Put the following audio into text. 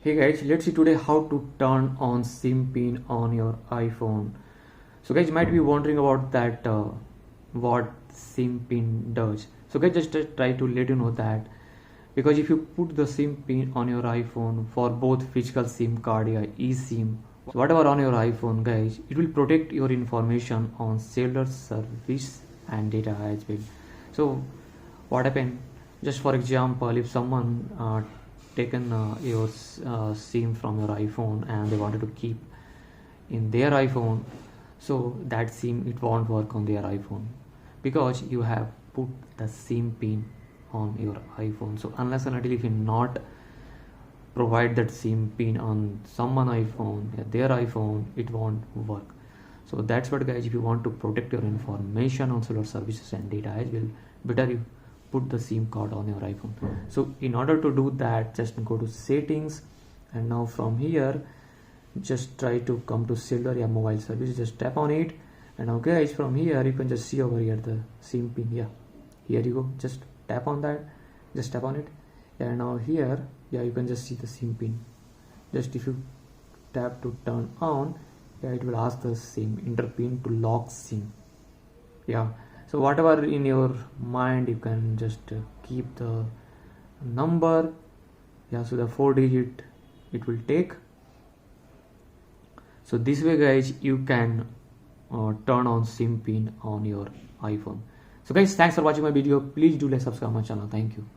Hey guys, let's see today how to turn on SIM pin on your iPhone. So guys, you might be wondering about that what SIM pin does. So guys, just try to let you know that because if you put the SIM pin on your iPhone for both physical SIM card or eSIM, so whatever on your iPhone guys, it will protect your information on cellular service and data as well. So what happened? Just for example, if someone taken your SIM from your iPhone and they wanted to keep in their iPhone, so that SIM it won't work on their iPhone because you have put the SIM pin on your iPhone. So unless and until if you not provide that SIM pin on someone iPhone, their iPhone, it won't work. So that's what guys, if you want to protect your information on cellular services and data as well, better you put the SIM card on your iPhone. So in order to do that, just go to settings, and now from here just try to come to cellular mobile service, just tap on it, and now guys from here you can just see over here the SIM pin. Here you go, just tap on that, just tap on it, and now here you can just see the SIM pin. Just if you tap to turn on, it will ask the SIM enter pin to lock SIM. So whatever in your mind, you can just keep the number. So the 4-digit it will take. So this way guys, you can turn on SIM pin on your iPhone. So guys, thanks for watching my video. Please do like, subscribe my channel. Thank you.